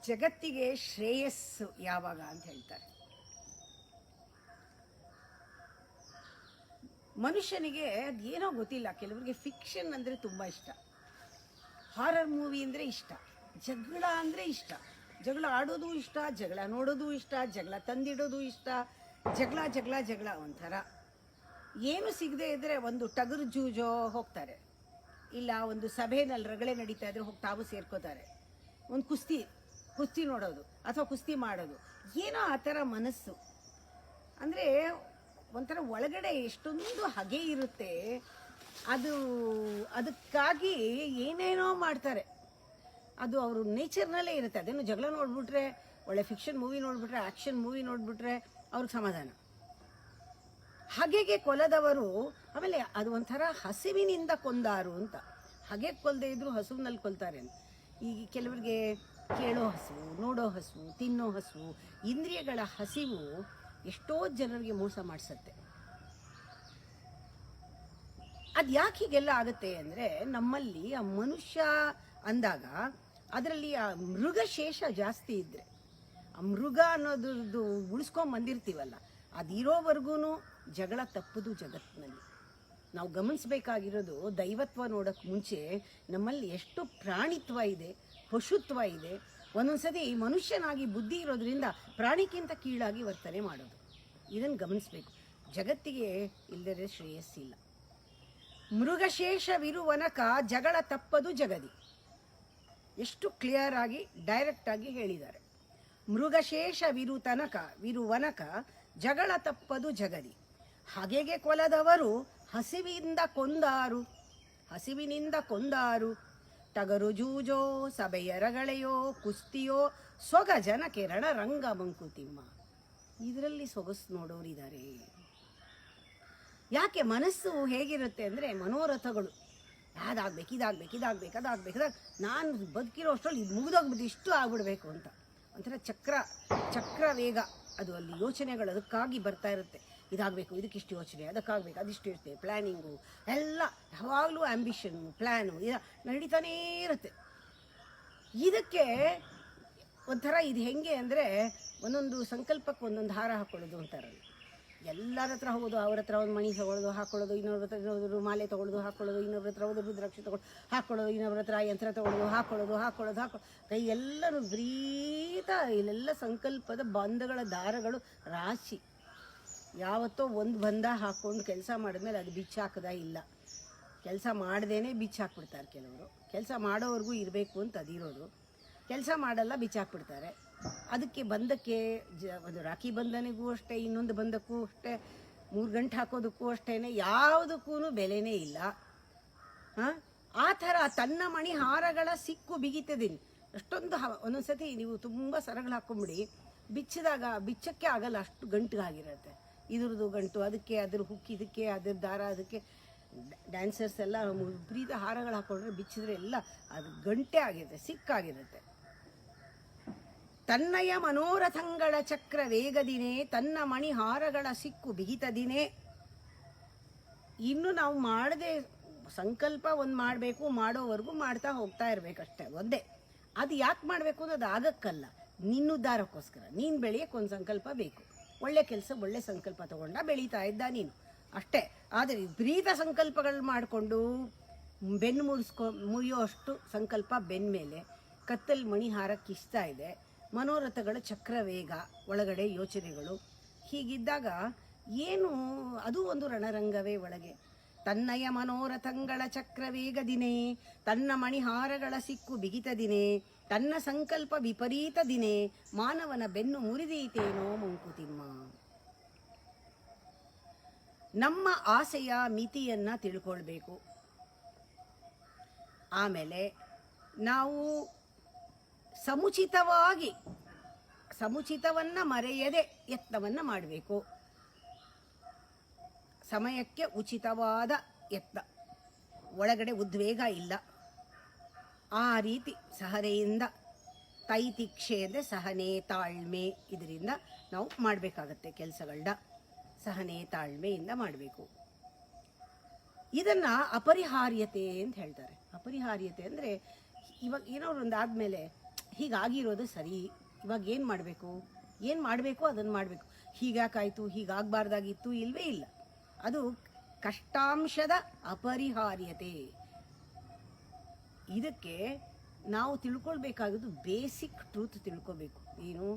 ಜಗತ್ತಿಗೆ ಶ್ರೇಯಸ್ಸು ಯಾವಾಗ ಅಂತ ಹೇಳ್ತಾರೆ. ಮನುಷ್ಯನಿಗೆ ಅದೇನೋ ಗೊತ್ತಿಲ್ಲ, ಕೆಲವರಿಗೆ ಫಿಕ್ಷನ್ ಅಂದರೆ ತುಂಬ ಇಷ್ಟ, ಹಾರರ್ ಮೂವಿ ಅಂದರೆ ಇಷ್ಟ, ಜಗಳ ಅಂದರೆ ಇಷ್ಟ, ಜಗಳ ಆಡೋದು ಇಷ್ಟ, ಜಗಳ ನೋಡೋದು ಇಷ್ಟ, ಜಗಳ ತಂದಿಡೋದು ಇಷ್ಟ, ಜಗಳ ಜಗಳ ಜಗಳ ಒಂಥರ. ಏನು ಸಿಗದೆ ಇದ್ದರೆ ಒಂದು ಟಗರು ಜೂಜೋ ಹೋಗ್ತಾರೆ, ಇಲ್ಲ ಒಂದು ಸಭೆಯಲ್ಲಿ ರಗಳೆ ನಡೀತಾ ಇದ್ರೆ ಹೋಗಿ ತಾವು ಸೇರ್ಕೋತಾರೆ, ಒಂದು ಕುಸ್ತಿ ನೋಡೋದು ಅಥವಾ ಕುಸ್ತಿ ಮಾಡೋದು, ಏನೋ ಆ ಥರ ಮನಸ್ಸು. ಅಂದರೆ ಒಂಥರ ಒಳಗಡೆ ಎಷ್ಟೊಂದು ಹಗೆ ಇರುತ್ತೆ, ಅದಕ್ಕಾಗಿ ಏನೇನೋ ಮಾಡ್ತಾರೆ. ಅದು ಅವರು ನೇಚರ್ನಲ್ಲೇ ಇರುತ್ತೆ. ಅದೇನು ಜಗಳ ನೋಡಿಬಿಟ್ರೆ, ಒಳ್ಳೆ ಫಿಕ್ಷನ್ ಮೂವಿ ನೋಡಿಬಿಟ್ರೆ, ಆ್ಯಕ್ಷನ್ ಮೂವಿ ನೋಡಿಬಿಟ್ರೆ ಅವ್ರಿಗೆ ಸಮಾಧಾನ. ಹಗೆಗೆ ಕೊಲದವರು, ಆಮೇಲೆ ಅದು ಒಂಥರ ಹಸಿವಿನಿಂದ ಕೊಂದಾರು ಅಂತ. ಹಗೆ ಕೊಲ್ಲದೆ ಇದ್ರು ಹಸುವಿನಲ್ಲಿ ಕೊಲ್ತಾರೆ ಅಂತ. ಈಗ ಕೆಲವರಿಗೆ ಕೇಳೋ ಹಸಿವು, ನೋಡೋ ಹಸಿವು, ತಿನ್ನೋ ಹಸಿವು, ಇಂದ್ರಿಯಗಳ ಹಸಿವು ಎಷ್ಟೋ ಜನರಿಗೆ ಮೋಸ ಮಾಡಿಸುತ್ತೆ. ಅದು ಯಾಕೆ ಹೀಗೆಲ್ಲ ಆಗುತ್ತೆ ಅಂದರೆ, ನಮ್ಮಲ್ಲಿ ಆ ಮನುಷ್ಯ ಅಂದಾಗ ಅದರಲ್ಲಿ ಆ ಮೃಗಶೇಷ ಜಾಸ್ತಿ ಇದ್ದರೆ, ಆ ಮೃಗ ಅನ್ನೋದ್ರದ್ದು ಉಳಿಸ್ಕೊಂಡು ಬಂದಿರ್ತೀವಲ್ಲ, ಅದಿರೋವರೆಗೂ ಜಗಳ ತಪ್ಪದು ಜಗತ್ತಿನಲ್ಲಿ. ನಾವು ಗಮನಿಸಬೇಕಾಗಿರೋದು, ದೈವತ್ವ ನೋಡೋಕ್ಕೆ ಮುಂಚೆ ನಮ್ಮಲ್ಲಿ ಎಷ್ಟು ಪ್ರಾಣಿತ್ವ ಇದೆ, ಪಶುತ್ವ ಇದೆ. ಒಂದೊಂದ್ಸತಿ ಮನುಷ್ಯನಾಗಿ ಬುದ್ಧಿ ಇರೋದ್ರಿಂದ ಪ್ರಾಣಿಗಿಂತ ಕೀಳಾಗಿ ವರ್ತನೆ ಮಾಡೋದು. ಇದನ್ನು ಗಮನಿಸಬೇಕು. ಜಗತ್ತಿಗೆ ಇಲ್ಲದೇ ಶ್ರೇಯಸ್ಸಿಲ್ಲ. ಮೃಗಶೇಷವಿರುವನಕ ಜಗಳ ತಪ್ಪದು ಜಗದಿ. ಎಷ್ಟು ಕ್ಲಿಯರ್ ಆಗಿ ಡೈರೆಕ್ಟ್ ಆಗಿ ಹೇಳಿದ್ದಾರೆ. ಮೃಗಶೇಷವಿರುವನಕ ಜಗಳ ತಪ್ಪದು ಜಗದಿ. ಹಗೆಗೆ ಕೊಲದವರು ಹಸಿವಿನಿಂದ ಕೊಂದಾರು. ಟಗರು ಜೂಜೋ, ಸಭೆಯ ರಗಳೆಯೋ, ಕುಸ್ತಿಯೋ, ಸೊಗಜನಕ್ಕೆ ರಣರಂಗ ಮಂಕುತಿಮ್ಮ. ಇದರಲ್ಲಿ ಸೊಗಸು ನೋಡೋರಿದ್ದಾರೆ. ಯಾಕೆ? ಮನಸ್ಸು ಹೇಗಿರುತ್ತೆ ಅಂದರೆ, ಮನೋರಥಗಳು, ಅದಾಗಬೇಕು, ನಾನು ಬದುಕಿರೋ ಅಷ್ಟರಲ್ಲಿ ಇದು ಮುಗಿದೋಗ್ಬಿಟ್ಟು ಇಷ್ಟು ಆಗ್ಬಿಡ್ಬೇಕು ಅಂತ ಒಂಥರ ಚಕ್ರ ವೇಗ. ಅದು ಅಲ್ಲಿ ಯೋಚನೆಗಳು ಅದಕ್ಕಾಗಿ ಬರ್ತಾ ಇರುತ್ತೆ. ಇದಾಗಬೇಕು, ಇದಕ್ಕಿಷ್ಟು ಯೋಚನೆ, ಅದಕ್ಕಾಗಬೇಕು, ಅದಿಷ್ಟು ಇರುತ್ತೆ, ಪ್ಲ್ಯಾನಿಂಗು ಎಲ್ಲ ಯಾವಾಗಲೂ ಆ್ಯಂಬಿಷನ್ನು, ಪ್ಲ್ಯಾನು ನಡೀತಾನೇ ಇರುತ್ತೆ. ಇದಕ್ಕೆ ಒಂಥರ ಇದು ಹೆಂಗೆ ಅಂದರೆ, ಒಂದೊಂದು ಸಂಕಲ್ಪಕ್ಕೆ ಒಂದೊಂದು ಹಾರ ಹಾಕ್ಕೊಳ್ಳೋದು ಅಂತಾರಲ್ಲ. ಎಲ್ಲರ ಹತ್ರ ಹೋಗೋದು, ಅವ್ರ ಹತ್ರ ಒಂದು ಮಣಿ ತೊಗೊಳ್ಳೋದು ಹಾಕ್ಕೊಳ್ಳೋದು, ಇನ್ನೊಬ್ರ ಹತ್ರ ಇನ್ನೊಂದು ಮಾಲೆ ತೊಗೊಳ್ಳೋದು ಹಾಕ್ಕೊಳ್ಳೋದು, ಇನ್ನೊಬ್ರ ಹತ್ರ ಒಂದು ರುದ್ರಾಕ್ಷಿ ಹಾಕ್ಕೊಳ್ಳೋದು, ಇನ್ನೊಬ್ರ ಹತ್ರ ಯಂತ್ರ ತೊಗೊಳ್ಳೋದು ಹಾಕ್ಕೊಳ್ಳೋದು ಕೈ ಎಲ್ಲರೂ ವಿಪರೀತ. ಇಲ್ಲೆಲ್ಲ ಸಂಕಲ್ಪದ ಬಂಧಗಳ ದಾರಗಳು ರಾಶಿ. ಯಾವತ್ತೋ ಒಂದು ಬಂಧ ಹಾಕ್ಕೊಂಡು ಕೆಲಸ ಮಾಡಿದ್ಮೇಲೆ ಅದು ಬಿಚ್ಚಾಕದ ಇಲ್ಲ. ಕೆಲಸ ಮಾಡ್ದೇನೆ ಬಿಚ್ಚಾಕ್ಬಿಡ್ತಾರೆ ಕೆಲವರು. ಕೆಲಸ ಮಾಡೋವ್ರಿಗೂ ಇರಬೇಕು ಅಂತ ಅದಿರೋದು. ಕೆಲಸ ಮಾಡಲ್ಲ, ಬಿಚ್ಚಾಕ್ಬಿಡ್ತಾರೆ. ಅದಕ್ಕೆ ಬಂಧಕ್ಕೆ ಒಂದು ರಾಖಿ ಬಂಧನಿಗೂ ಅಷ್ಟೇ, ಇನ್ನೊಂದು ಬಂಧಕ್ಕೂ ಅಷ್ಟೇ, 3 ಗಂಟೆ ಹಾಕೋದಕ್ಕೂ ಅಷ್ಟೇ, ಯಾವುದಕ್ಕೂ ಬೆಲೆನೇ ಇಲ್ಲ. ಆ ಥರ ತನ್ನ ಮಣಿ ಹಾರಗಳ ಸಿಕ್ಕು ಬಿಗಿತದೀನಿ. ಅಷ್ಟೊಂದು ಒಂದೊಂದ್ಸತಿ ನೀವು ತುಂಬ ಸರಗಳು ಹಾಕ್ಕೊಂಬಿಡಿ, ಬಿಚ್ಚಕ್ಕೆ ಆಗಲ್ಲ, ಅಷ್ಟು ಗಂಟುಗಾಗಿರುತ್ತೆ. ಇದ್ರದ್ದು ಗಂಟು ಅದಕ್ಕೆ, ಅದ್ರ ಹುಕ್ಕಿ ಇದಕ್ಕೆ, ಅದ್ರ ದಾರ ಅದಕ್ಕೆ. ಡ್ಯಾನ್ಸರ್ಸ್ ಎಲ್ಲ ವಿಪರೀತ ಹಾರಗಳು ಹಾಕೊಂಡ್ರೆ ಬಿಚ್ಚಿದ್ರೆ ಎಲ್ಲ ಅದು ಗಂಟೆ ಆಗಿರುತ್ತೆ, ಸಿಕ್ಕಾಗಿರುತ್ತೆ. ತನ್ನಯ ಮನೋರಥಂಗಳ ಚಕ್ರ ವೇಗದಿನೇ, ತನ್ನ ಮಣಿಹಾರಗಳ ಸಿಕ್ಕು ಬಿಗಿತದಿನೇ. ಇನ್ನು ನಾವು ಮಾಡದೆ ಸಂಕಲ್ಪ ಒಂದು ಮಾಡಬೇಕು, ಮಾಡೋವರೆಗೂ ಮಾಡ್ತಾ ಹೋಗ್ತಾ ಇರಬೇಕಷ್ಟೇ, ಒಂದೇ. ಅದು ಯಾಕೆ ಮಾಡಬೇಕು ಅನ್ನೋದು ಆಗಕ್ಕಲ್ಲ, ನಿನ್ನುದ್ಧಾರಕ್ಕೋಸ್ಕರ. ನೀನು ಬೆಳೆಯೋಕ್ಕೆ ಒಂದು ಸಂಕಲ್ಪ ಬೇಕು. ಒಳ್ಳೆ ಕೆಲಸ, ಒಳ್ಳೆ ಸಂಕಲ್ಪ ತಗೊಂಡ ಬೆಳೀತಾ ಇದ್ದ ನೀನು ಅಷ್ಟೇ. ಆದರೆ ವಿಪರೀತ ಸಂಕಲ್ಪಗಳು ಮಾಡಿಕೊಂಡು ಬೆನ್ನು ಮುರಿಯೋ ಅಷ್ಟು ಸಂಕಲ್ಪ ಬೆನ್ನ ಮೇಲೆ, ಕತ್ತಲ್ಲಿ ಮಣಿಹಾರಕ್ಕೆ ಇಷ್ಟ ಇದೆ, ಮನೋರಥಗಳ ಚಕ್ರವೇಗ, ಒಳಗಡೆ ಯೋಚನೆಗಳು. ಹೀಗಿದ್ದಾಗ ಏನು, ಅದು ಒಂದು ರಣರಂಗವೇ ಒಳಗೆ. ತನ್ನಯ ಮನೋರಥಂಗಳ ಚಕ್ರವೇಗದಿನೇ, ತನ್ನ ಮಣಿಹಾರಗಳ ಸಿಕ್ಕು ಬಿಗಿತದಿನೇ, ತನ್ನ ಸಂಕಲ್ಪ ವಿಪರೀತ ದಿನೇ, ಮಾನವನ ಬೆನ್ನು ಮುರಿದೀತೇನೋ ಮಂಕುತಿಮ್ಮ. ನಮ್ಮ ಆಸೆಯ ಮಿತಿಯನ್ನು ತಿಳ್ಕೊಳ್ಬೇಕು. ಆಮೇಲೆ ನಾವು ಸಮುಚಿತವನ್ನು ಮರೆಯದೆ ಯತ್ನವನ್ನು ಮಾಡಬೇಕು. ಸಮಯಕ್ಕೆ ಉಚಿತವಾದ ಯತ್ನ, ಒಳಗಡೆ ಉದ್ವೇಗ ಇಲ್ಲ. ಆ ರೀತಿ ಸಹನೆಯಿಂದ, ತೈತಿಕ್ಷೆ ಅಂದರೆ ಸಹನೆ, ತಾಳ್ಮೆ, ಇದರಿಂದ ನಾವು ಮಾಡಬೇಕಾಗತ್ತೆ ಕೆಲಸಗಳನ್ನ. ಸಹನೆ ತಾಳ್ಮೆಯಿಂದ ಮಾಡಬೇಕು. ಇದನ್ನು ಅಪರಿಹಾರ್ಯತೆ ಅಂತ ಹೇಳ್ತಾರೆ. ಅಪರಿಹಾರ್ಯತೆ ಅಂದರೆ, ಇವಾಗ ಏನೋ ಒಂದು ಆದಮೇಲೆ ಹೀಗಾಗಿರೋದು ಸರಿ, ಇವಾಗ ಏನು ಮಾಡಬೇಕು ಅದನ್ನು ಮಾಡಬೇಕು. ಹೀಗಾಕಾಯಿತು, ಹೀಗಾಗಬಾರ್ದಾಗಿತ್ತು, ಇಲ್ಲವೇ ಇಲ್ಲ. ಅದು ಕಷ್ಟಾಂಶದ ಅಪರಿಹಾರ್ಯತೆ. ಇದಕ್ಕೆ ನಾವು ತಿಳ್ಕೊಳ್ಬೇಕಾಗೋದು ಬೇಸಿಕ್ ಟ್ರೂತ್ ತಿಳ್ಕೊಬೇಕು. ಏನು,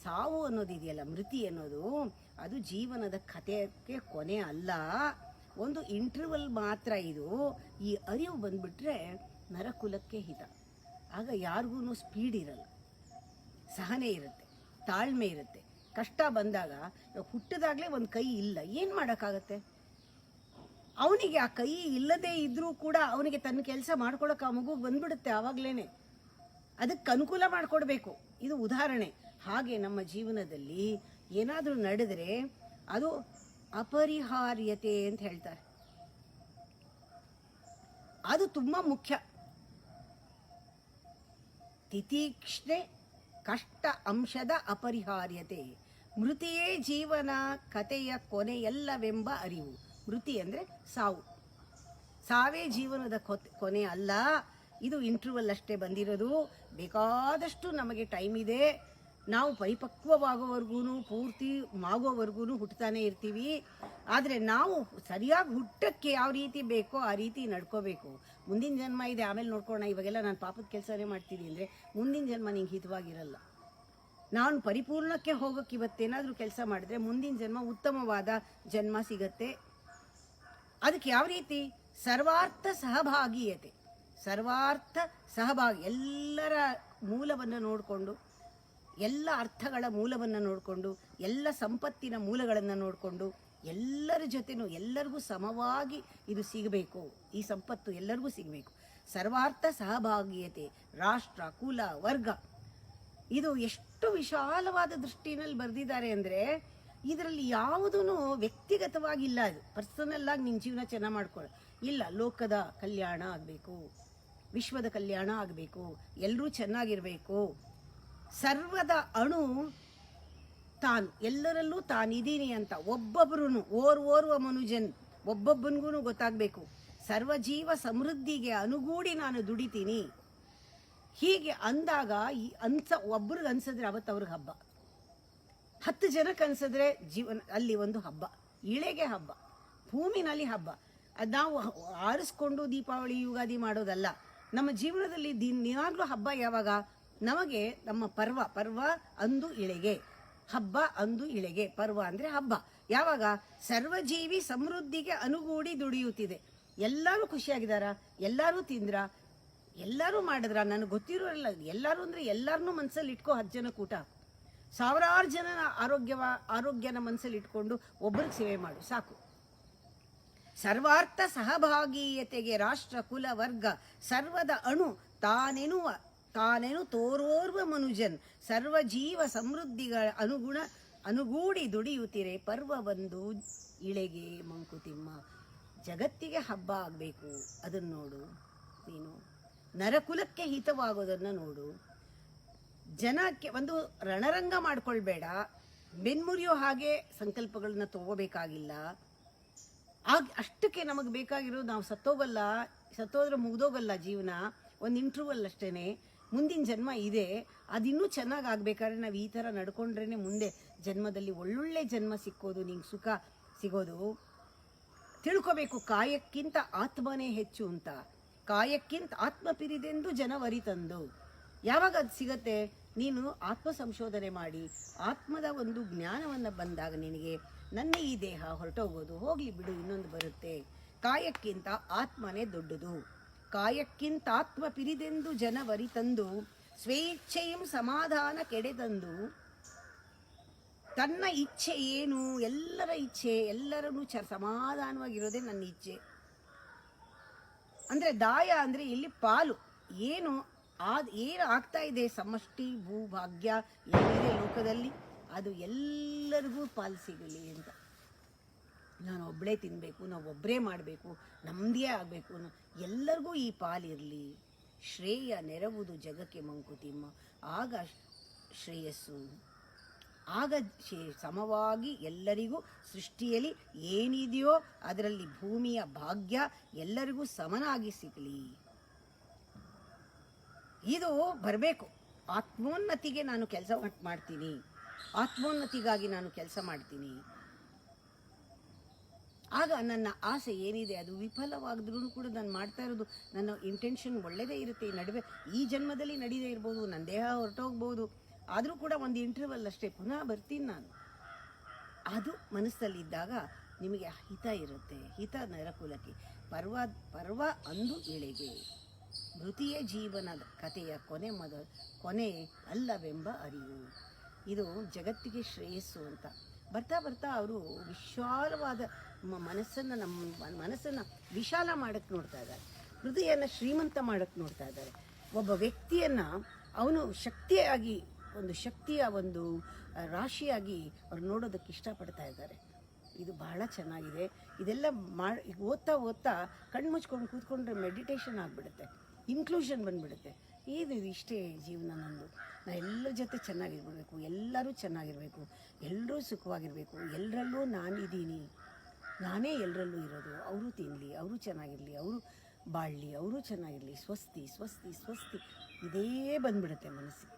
ಸಾವು ಅನ್ನೋದಿದೆಯಲ್ಲ, ಮೃತಿ ಅನ್ನೋದು, ಅದು ಜೀವನದ ಕಥೆಗೆ ಕೊನೆ ಅಲ್ಲ, ಒಂದು ಇಂಟರ್ವಲ್ ಮಾತ್ರ. ಇದು ಈ ಅರಿವು ಬಂದ್ಬಿಟ್ರೆ ನರಕುಲಕ್ಕೆ ಹಿತ. ಆಗ ಯಾರಿಗೂ ಸ್ಪೀಡ್ ಇರಲ್ಲ, ಸಹನೆ ಇರುತ್ತೆ, ತಾಳ್ಮೆ ಇರುತ್ತೆ. ಕಷ್ಟ ಬಂದಾಗ ಹುಟ್ಟಿದಾಗಲೇ ಒಂದು ಕೈ ಇಲ್ಲ, ಏನು ಮಾಡೋಕ್ಕಾಗತ್ತೆ? ಅವನಿಗೆ ಆ ಕೈ ಇಲ್ಲದೇ ಇದ್ರೂ ಕೂಡ ಅವನಿಗೆ ತನ್ನ ಕೆಲಸ ಮಾಡ್ಕೊಳಕ್ಕೆ ಆ ಮಗುಗೆ ಬಂದ್ಬಿಡುತ್ತೆ ಆವಾಗಲೇ. ಅದಕ್ಕೆ ಅನುಕೂಲ ಮಾಡಿಕೊಡ್ಬೇಕು. ಇದು ಉದಾಹರಣೆ. ಹಾಗೆ ನಮ್ಮ ಜೀವನದಲ್ಲಿ ಏನಾದರೂ ನಡೆದರೆ ಅದು ಅಪರಿಹಾರ್ಯತೆ ಅಂತ ಹೇಳ್ತಾರೆ. ಅದು ತುಂಬ ಮುಖ್ಯ. ತಿತೀಕ್ಷ್ಣೆ ಕಷ್ಟ ಅಂಶದ ಅಪರಿಹಾರ್ಯತೆ. ಮೃತಿಯೇ ಜೀವನ ಕಥೆಯ ಕೊನೆಯಲ್ಲವೆಂಬ ಅರಿವು. ಮೃತಿ ಅಂದರೆ ಸಾವು. ಸಾವೇ ಜೀವನದ ಕೊನೆ ಅಲ್ಲ, ಇದು ಇಂಟರ್ವಲ್ ಅಷ್ಟೇ ಬಂದಿರೋದು. ಬೇಕಾದಷ್ಟು ನಮಗೆ ಟೈಮ್ ಇದೆ. ನಾವು ಪರಿಪಕ್ವವಾಗೋವರೆಗೂ, ಪೂರ್ತಿ ಆಗೋವರೆಗೂ ಹುಟ್ಟುತ್ತಾನೆ ಇರ್ತೀವಿ. ಆದರೆ ನಾವು ಸರಿಯಾಗಿ ಹುಟ್ಟಕ್ಕೆ ಯಾವ ರೀತಿ ಬೇಕೋ ಆ ರೀತಿ ನಡ್ಕೋಬೇಕು. ಮುಂದಿನ ಜನ್ಮ ಇದೆ, ಆಮೇಲೆ ನೋಡ್ಕೊಳ್ಳೋಣ, ಇವಾಗೆಲ್ಲ ನಾನು ಪಾಪದ ಕೆಲಸನೇ ಮಾಡ್ತೀನಿ ಅಂದರೆ ಮುಂದಿನ ಜನ್ಮ ನಿಂಗೆ ಹಿತವಾಗಿರಲ್ಲ. ನಾನು ಪರಿಪೂರ್ಣಕ್ಕೆ ಹೋಗೋಕ್ಕೆ ಇವತ್ತೇನಾದರೂ ಕೆಲಸ ಮಾಡಿದ್ರೆ ಮುಂದಿನ ಜನ್ಮ ಉತ್ತಮವಾದ ಜನ್ಮ ಸಿಗತ್ತೆ. ಅದಕ್ಕೆ ಯಾವ ರೀತಿ? ಸರ್ವಾರ್ಥ ಸಹಭಾಗೀಯತೆ. ಸರ್ವಾರ್ಥ ಸಹಭಾಗಿ, ಎಲ್ಲರ ಮೂಲವನ್ನು ನೋಡಿಕೊಂಡು, ಎಲ್ಲ ಅರ್ಥಗಳ ಮೂಲವನ್ನು ನೋಡಿಕೊಂಡು, ಎಲ್ಲ ಸಂಪತ್ತಿನ ಮೂಲಗಳನ್ನು ನೋಡಿಕೊಂಡು, ಎಲ್ಲರ ಜೊತೆನೂ ಎಲ್ಲರಿಗೂ ಸಮವಾಗಿ ಇದು ಸಿಗಬೇಕು. ಈ ಸಂಪತ್ತು ಎಲ್ಲರಿಗೂ ಸಿಗಬೇಕು. ಸರ್ವಾರ್ಥ ಸಹಭಾಗೀಯತೆ, ರಾಷ್ಟ್ರ, ಕುಲ, ವರ್ಗ, ಇದು ಎಷ್ಟು ವಿಶಾಲವಾದ ದೃಷ್ಟಿನಲ್ಲಿ ಬರೆದಿದ್ದಾರೆ ಅಂದರೆ ಇದರಲ್ಲಿ ಯಾವುದೂ ವ್ಯಕ್ತಿಗತವಾಗಿಲ್ಲ. ಅದು ಪರ್ಸನಲ್ ಆಗಿ ನಿನ್ನ ಜೀವನ ಚೆನ್ನಾಗಿ ಮಾಡ್ಕೊಳ್ಳೋ ಇಲ್ಲ. ಲೋಕದ ಕಲ್ಯಾಣ ಆಗಬೇಕು, ವಿಶ್ವದ ಕಲ್ಯಾಣ ಆಗಬೇಕು, ಎಲ್ಲರೂ ಚೆನ್ನಾಗಿರಬೇಕು. ಸರ್ವದ ಅಣು ತಾನು, ಎಲ್ಲರಲ್ಲೂ ತಾನಿದ್ದೀನಿ ಅಂತ ಒಬ್ಬೊಬ್ಬರೂ, ಓರ್ವ ಮನುಜನ್ ಒಬ್ಬೊಬ್ಬನಿಗೂ ಗೊತ್ತಾಗಬೇಕು. ಸರ್ವಜೀವ ಸಮೃದ್ಧಿಗೆ ಅನುಗೂಡಿ ನಾನು ದುಡಿತೀನಿ. ಹೀಗೆ ಅಂದಾಗ ಒಬ್ರಿಗೆ ಅನ್ಸಿದ್ರೆ ಅವತ್ತು ಅವ್ರಿಗೆ ಹಬ್ಬ, 10 ಜನಕ್ಕೆ ಅನ್ಸಿದ್ರೆ ಜೀವನ ಅಲ್ಲಿ ಒಂದು ಹಬ್ಬ, ಇಳೆಗೆ ಹಬ್ಬ, ಭೂಮಿನಲ್ಲಿ ಹಬ್ಬ. ಅದು ನಾವು ಆರಿಸ್ಕೊಂಡು ದೀಪಾವಳಿ ಯುಗಾದಿ ಮಾಡೋದಲ್ಲ. ನಮ್ಮ ಜೀವನದಲ್ಲಿ ದಿನಾಗ್ಲೂ ಹಬ್ಬ ಯಾವಾಗ? ನಮಗೆ ನಮ್ಮ ಪರ್ವ ಅಂದು ಇಳೆಗೆ, ಹಬ್ಬ ಅಂದು ಇಳೆಗೆ. ಪರ್ವ ಅಂದರೆ ಹಬ್ಬ. ಯಾವಾಗ? ಸರ್ವಜೀವಿ ಸಮೃದ್ಧಿಗೆ ಅನುಗೂಡಿ ದುಡಿಯುತ್ತಿದೆ. ಎಲ್ಲರೂ ಖುಷಿಯಾಗಿದ್ದಾರ, ಎಲ್ಲರೂ ತಿಂದ್ರ, ಎಲ್ಲರೂ ಮಾಡಿದ್ರ, ನನಗೆ ಗೊತ್ತಿರೋಲ್ಲ. ಎಲ್ಲರೂ ಅಂದರೆ ಎಲ್ಲರನ್ನೂ ಮನಸ್ಸಲ್ಲಿ ಇಟ್ಕೋ. 10 ಜನ ಕೂಟ, ಸಾವಿರಾರು ಜನ ಆರೋಗ್ಯನ ಮನಸ್ಸಲ್ಲಿ ಇಟ್ಕೊಂಡು ಒಬ್ಬರಿಗೆ ಸೇವೆ ಮಾಡು ಸಾಕು. ಸರ್ವಾರ್ಥ ಸಹಭಾಗೀಯತೆಗೆ ರಾಷ್ಟ್ರ, ಕುಲ, ವರ್ಗ, ಸರ್ವದ ಅಣು ತಾನೇನು ತೋರೋರ್ವ ಮನುಜನ್, ಸರ್ವಜೀವ ಸಮೃದ್ಧಿಗಳ ಅನುಗೂಡಿ ದುಡಿಯುತ್ತಿರೆ. ಪರ್ವ ಬಂದು ಇಳೆಗೆ ಮಂಕುತಿಮ್ಮ. ಜಗತ್ತಿಗೆ ಹಬ್ಬ ಆಗಬೇಕು, ಅದನ್ನು ನೋಡು ನೀನು. ನರಕುಲಕ್ಕೆ ಹಿತವಾಗೋದನ್ನು ನೋಡು. ಜನಕ್ಕೆ ಒಂದು ರಣರಂಗ ಮಾಡ್ಕೊಳ್ಬೇಡ. ಬೆನ್ಮುರಿಯೋ ಹಾಗೆ ಸಂಕಲ್ಪಗಳನ್ನ ತಗೋಬೇಕಾಗಿಲ್ಲ. ಅಷ್ಟಕ್ಕೆ ನಮಗೆ ಬೇಕಾಗಿರೋದು, ನಾವು ಸತ್ತೋದ್ರೆ ಮುಗ್ದೋಗಲ್ಲ ಜೀವನ, ಒಂದು ಇಂಟರ್ವಲ್ ಅಷ್ಟೇ. ಮುಂದಿನ ಜನ್ಮ ಇದೆ, ಅದಿನ್ನೂ ಚೆನ್ನಾಗಿ ಆಗ್ಬೇಕಾದ್ರೆ ನಾವು ಈ ಥರ ನಡ್ಕೊಂಡ್ರೇ ಮುಂದೆ ಜನ್ಮದಲ್ಲಿ ಒಳ್ಳೊಳ್ಳೆ ಜನ್ಮ ಸಿಕ್ಕೋದು, ನಿಂಗೆ ಸುಖ ಸಿಗೋದು. ತಿಳ್ಕೋಬೇಕು, ಕಾಯಕ್ಕಿಂತ ಆತ್ಮನೇ ಹೆಚ್ಚು ಅಂತ. ಕಾಯಕ್ಕಿಂತ ಆತ್ಮ ಪಿರಿದೆಂದು ಜನವರಿತಂದು. ಯಾವಾಗ ಅದು ಸಿಗತ್ತೆ? ನೀನು ಆತ್ಮ ಸಂಶೋಧನೆ ಮಾಡಿ ಆತ್ಮದ ಒಂದು ಜ್ಞಾನವನ್ನು ಬಂದಾಗ ನಿನಗೆ ನನ್ನ ಈ ದೇಹ ಹೊರಟೋಗೋದು, ಹೋಗ್ಲಿ ಬಿಡು, ಇನ್ನೊಂದು ಬರುತ್ತೆ. ಕಾಯಕ್ಕಿಂತ ಆತ್ಮನೇ ದೊಡ್ಡದು. ಕಾಯಕ್ಕಿಂತ ಆತ್ಮ ಪಿರಿದೆಂದು ಜನವರಿತಂದು, ಸ್ವೇಚ್ಛೆಯಂ ಸಮಾಧಾನ ಕೆಡೆತಂದು. ತನ್ನ ಇಚ್ಛೆ ಏನು? ಎಲ್ಲರ ಇಚ್ಛೆ, ಎಲ್ಲರನ್ನೂ ಸಮಾಧಾನವಾಗಿರೋದೇ ನನ್ನ ಇಚ್ಛೆ. ಅಂದರೆ ದಾಯ ಅಂದರೆ ಇಲ್ಲಿ ಪಾಲು. ಏನು ಆಗ್ತಾ ಇದೆ ಸಮಷ್ಟಿ ಭೂಭಾಗ್ಯ ಏನಿದೆ ಲೋಕದಲ್ಲಿ, ಅದು ಎಲ್ಲರಿಗೂ ಪಾಲು ಸಿಗಲಿ ಅಂತ. ನಾನು ಒಬ್ಬಳೇ ತಿನ್ನಬೇಕು, ನಾವು ಒಬ್ಬರೇ ಮಾಡಬೇಕು, ನಮ್ಮದೇ ಆಗಬೇಕು, ಎಲ್ಲರಿಗೂ ಈ ಪಾಲಿರಲಿ. ಶ್ರೇಯ ನೆರವುದು ಜಗಕ್ಕೆ ಮಂಕುತಿಮ್ಮ. ಆಗ ಶ್ರೇಯಸ್ಸು, ಆಗ ಸಮವಾಗಿ ಎಲ್ಲರಿಗೂ ಸೃಷ್ಟಿಯಲ್ಲಿ ಏನಿದೆಯೋ ಅದರಲ್ಲಿ ಭೂಮಿಯ ಭಾಗ್ಯ ಎಲ್ಲರಿಗೂ ಸಮನಾಗಿ ಸಿಗಲಿ. ಇದು ಬರಬೇಕು. ಆತ್ಮೋನ್ನತಿಗೆ ನಾನು ಕೆಲಸ ಮಾಡ್ತೀನಿ, ಆತ್ಮೋನ್ನತಿಗಾಗಿ ನಾನು ಕೆಲಸ ಮಾಡ್ತೀನಿ. ಆಗ ನನ್ನ ಆಸೆ ಏನಿದೆ ಅದು ವಿಫಲವಾದ್ರೂ ಕೂಡ ನಾನು ಮಾಡ್ತಾ ಇರೋದು ನನ್ನ ಇಂಟೆನ್ಷನ್ ಒಳ್ಳೆಯದೇ ಇರುತ್ತೆ. ಈ ನಡುವೆ ಈ ಜನ್ಮದಲ್ಲಿ ನಡೀದೇ ಇರ್ಬೋದು, ನನ್ನ ದೇಹ ಹೊರಟೋಗ್ಬೋದು, ಆದರೂ ಕೂಡ ಒಂದು ಇಂಟರ್ವಲ್ ಅಷ್ಟೇ, ಪುನಃ ಬರ್ತೀನಿ ನಾನು. ಅದು ಮನಸ್ಸಲ್ಲಿದ್ದಾಗ ನಿಮಗೆ ಹಿತ ಇರುತ್ತೆ. ಹಿತ ನರಕುಲಕ್ಕೆ, ಪರ್ವ ಅಂದು ಇಳೆಗೆ, ಮೃತಿಯೇ ಜೀವನದ ಕಥೆಯ ಕೊನೆ ಅಲ್ಲವೆಂಬ ಅರಿವು. ಇದು ಜಗತ್ತಿಗೆ ಶ್ರೇಯಸ್ಸು ಅಂತ. ಬರ್ತಾ ಬರ್ತಾ ಅವರು ವಿಶಾಲವಾದ ಮನಸ್ಸನ್ನು ವಿಶಾಲ ಮಾಡೋಕ್ಕೆ ನೋಡ್ತಾ ಇದ್ದಾರೆ, ಹೃದಯನ ಶ್ರೀಮಂತ ಮಾಡೋಕ್ಕೆ ನೋಡ್ತಾ ಇದ್ದಾರೆ. ಒಬ್ಬ ವ್ಯಕ್ತಿಯನ್ನು ಅವನು ಶಕ್ತಿಯ ಒಂದು ರಾಶಿಯಾಗಿ ಅವ್ರು ನೋಡೋದಕ್ಕೆ ಇಷ್ಟಪಡ್ತಾ ಇದ್ದಾರೆ. ಇದು ಬಹಳ ಚೆನ್ನಾಗಿದೆ. ಇದೆಲ್ಲ ಓದ್ತಾ ಓದ್ತಾ ಕಣ್ಣು ಮುಚ್ಕೊಂಡು ಕೂತ್ಕೊಂಡ್ರೆ ಮೆಡಿಟೇಷನ್ ಆಗಿಬಿಡುತ್ತೆ, ಇನ್ಕ್ಲೂಷನ್ ಬಂದುಬಿಡುತ್ತೆ. ಇದು ಇಷ್ಟೇ ಜೀವನ ನಂದು. ನಾನು ಎಲ್ಲರ ಜೊತೆ ಚೆನ್ನಾಗಿರ್ಬಿಡ್ಬೇಕು, ಎಲ್ಲರೂ ಚೆನ್ನಾಗಿರಬೇಕು, ಎಲ್ಲರೂ ಸುಖವಾಗಿರಬೇಕು, ಎಲ್ಲರಲ್ಲೂ ನಾನಿದ್ದೀನಿ, ನಾನೇ ಎಲ್ಲರಲ್ಲೂ ಇರೋದು. ಅವರು ತಿನ್ನಲಿ, ಅವರು ಚೆನ್ನಾಗಿರಲಿ, ಅವರು ಬಾಳಲಿ, ಅವರು ಚೆನ್ನಾಗಿರಲಿ, ಸ್ವಸ್ತಿ ಸ್ವಸ್ತಿ ಸ್ವಸ್ತಿ, ಇದೇ ಬಂದ್ಬಿಡುತ್ತೆ ಮನಸ್ಸಿಗೆ.